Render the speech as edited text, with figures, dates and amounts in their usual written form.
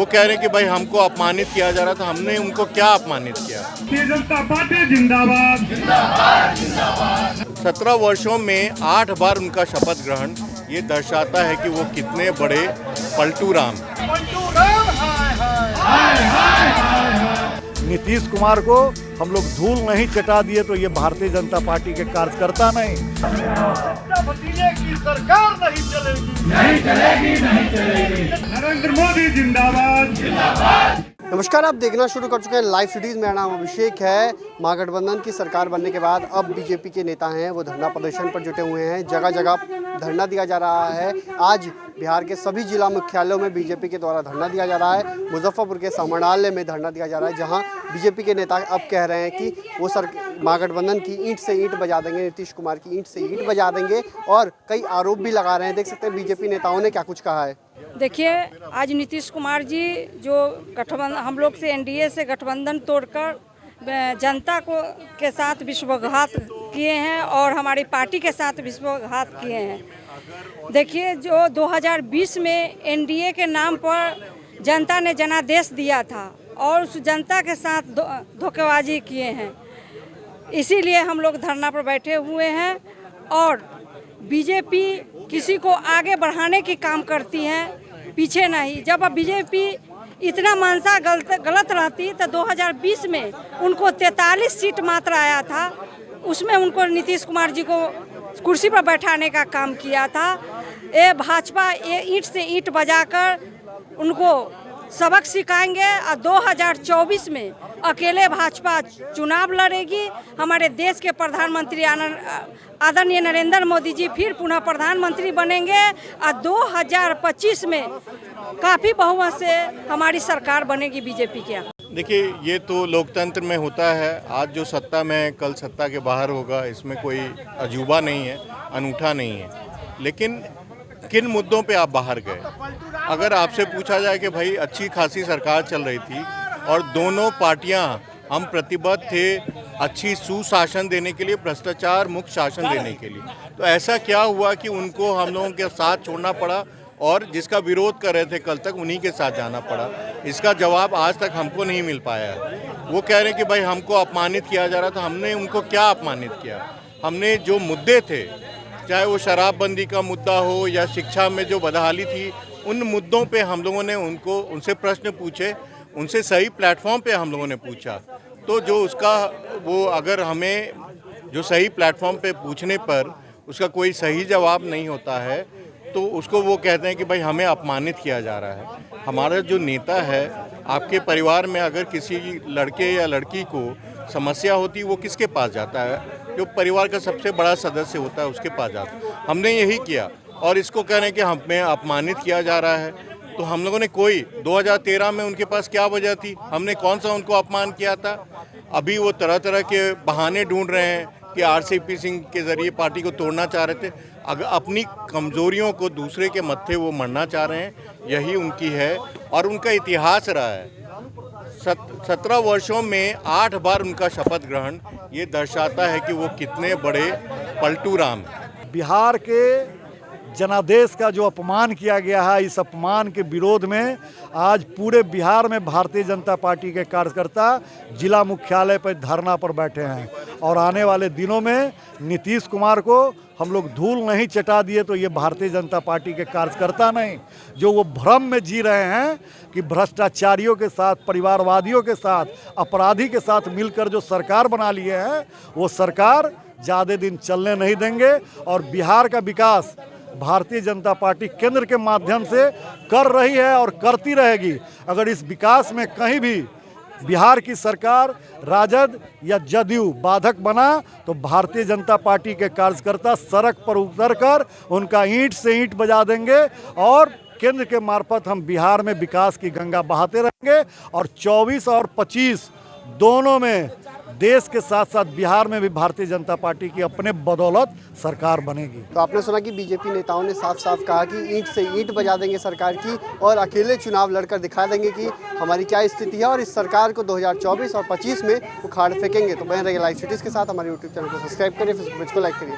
कह रहे हैं कि भाई हमको अपमानित किया जा रहा था। हमने उनको क्या अपमानित किया? भारतीय जनता पार्टी जिंदाबाद। 17 वर्षों में 8 बार उनका शपथ ग्रहण, ये दर्शाता है कि वो कितने बड़े पलटू राम। नीतीश कुमार को हम लोग धूल नहीं चटा दिए तो ये भारतीय जनता पार्टी के कार्यकर्ता नहीं। भतीजे की सरकार नहीं चलेगी। नरेंद्र मोदी जिंदाबाद। नमस्कार, आप देखना शुरू कर चुके हैं लाइव सिटीज़। मेरा नाम अभिषेक है। महागठबंधन की सरकार बनने के बाद अब बीजेपी के नेता हैं वो धरना प्रदर्शन पर जुटे हुए हैं। जगह जगह धरना दिया जा रहा है। आज बिहार के सभी जिला मुख्यालयों में बीजेपी के द्वारा धरना दिया जा रहा है। मुजफ्फरपुर के समाहरणालय में धरना दिया जा रहा है, जहां बीजेपी के नेता अब कह रहे हैं कि वो महागठबंधन की ईंट से ईंट बजा देंगे, नीतीश कुमार की ईंट से ईंट बजा देंगे, और कई आरोप भी लगा रहे हैं। देख सकते हैं बीजेपी नेताओं ने क्या कुछ कहा है। देखिए, आज नीतीश कुमार जी जो गठबंधन हम लोग से एनडीए से गठबंधन तोड़कर जनता को के साथ विश्वासघात किए हैं और हमारी पार्टी के साथ विश्वासघात किए हैं। देखिए, जो 2020 में एनडीए के नाम पर जनता ने जनादेश दिया था और उस जनता के साथ धोखेबाजी किए हैं। इसीलिए हम लोग धरना पर बैठे हुए हैं और बीजेपी किसी को आगे बढ़ाने की काम करती है, पीछे नहीं। जब अब बीजेपी इतना मानसा गलत रहती तो 2020 में उनको 43 सीट मात्र आया था, उसमें उनको नीतीश कुमार जी को कुर्सी पर बैठाने का काम किया था। ये भाजपा ये ईंट से ईंट बजाकर उनको सबक सिखाएंगे और 2024 में अकेले भाजपा चुनाव लड़ेगी। हमारे देश के प्रधानमंत्री आदरणीय नरेंद्र मोदी जी फिर पुनः प्रधानमंत्री बनेंगे और 2025 में काफ़ी बहुमत से हमारी सरकार बनेगी बीजेपी के। देखिए, ये तो लोकतंत्र में होता है। आज जो सत्ता में है कल सत्ता के बाहर होगा, इसमें कोई अजूबा नहीं है, अनूठा नहीं है। लेकिन किन मुद्दों पे आप बाहर गए? अगर आपसे पूछा जाए कि भाई अच्छी खासी सरकार चल रही थी और दोनों पार्टियां हम प्रतिबद्ध थे अच्छी सुशासन देने के लिए, भ्रष्टाचार मुक्त शासन देने के लिए, तो ऐसा क्या हुआ कि उनको हम लोगों के साथ छोड़ना पड़ा और जिसका विरोध कर रहे थे कल तक उन्हीं के साथ जाना पड़ा? इसका जवाब आज तक हमको नहीं मिल पाया है। वो कह रहे हैं कि भाई हमको अपमानित किया जा रहा था। हमने उनको क्या अपमानित किया? हमने जो मुद्दे थे, चाहे वो शराबबंदी का मुद्दा हो या शिक्षा में जो बदहाली थी, उन मुद्दों पे हम लोगों ने उनसे प्रश्न पूछे, उनसे सही प्लेटफॉर्म पे हम लोगों ने पूछा। तो जो उसका वो अगर हमें जो सही प्लेटफॉर्म पे पूछने पर उसका कोई सही जवाब नहीं होता है तो उसको वो कहते हैं कि भाई हमें अपमानित किया जा रहा है। हमारा जो नेता है, आपके परिवार में अगर किसी लड़के या लड़की को समस्या होती, वो किसके पास जाता है? जो परिवार का सबसे बड़ा सदस्य होता है उसके पास जाता है। हमने यही किया और इसको कह रहे हैं कि हमें अपमानित किया जा रहा है। तो हम लोगों ने 2013 में उनके पास क्या वजह थी? हमने कौन सा उनको अपमान किया था? अभी वो तरह तरह के बहाने ढूंढ रहे हैं कि आरसीपी सिंह के ज़रिए पार्टी को तोड़ना चाह रहे थे। अगर अपनी कमज़ोरियों को दूसरे के मत्थे वो मरना चाह रहे हैं, यही उनकी है और उनका इतिहास रहा है। 17 वर्षों में 8 बार उनका शपथ ग्रहण, ये दर्शाता है कि वो कितने बड़े पलटू राम हैं। बिहार के जनादेश का जो अपमान किया गया है, इस अपमान के विरोध में आज पूरे बिहार में भारतीय जनता पार्टी के कार्यकर्ता जिला मुख्यालय पर धरना पर बैठे हैं। और आने वाले दिनों में नीतीश कुमार को हम लोग धूल नहीं चटा दिए तो ये भारतीय जनता पार्टी के कार्यकर्ता नहीं। जो वो भ्रम में जी रहे हैं कि भ्रष्टाचारियों के साथ, परिवारवादियों के साथ, अपराधी के साथ मिलकर जो सरकार बना लिए हैं, वो सरकार ज़्यादा दिन चलने नहीं देंगे। और बिहार का विकास भारतीय जनता पार्टी केंद्र के माध्यम से कर रही है और करती रहेगी। अगर इस विकास में कहीं भी बिहार की सरकार राजद या जदयू बाधक बना तो भारतीय जनता पार्टी के कार्यकर्ता सड़क पर उतरकर उनका ईंट से ईंट बजा देंगे और केंद्र के मार्फत हम बिहार में विकास की गंगा बहाते रहेंगे। और 24 और 25 दोनों में देश के साथ साथ बिहार में भी भारतीय जनता पार्टी की अपने बदौलत सरकार बनेगी। तो आपने सुना कि बीजेपी नेताओं ने साफ साफ कहा कि ईंट से ईंट बजा देंगे सरकार की और अकेले चुनाव लड़कर दिखा देंगे कि हमारी क्या स्थिति है और इस सरकार को 2024 और 25 में उखाड़ फेंकेंगे। तो बने रहिए लाइव सिटीज़ के साथ। हमारे यूट्यूब चैनल को सब्सक्राइब करिए, फेसबुक पेज को लाइक करिए।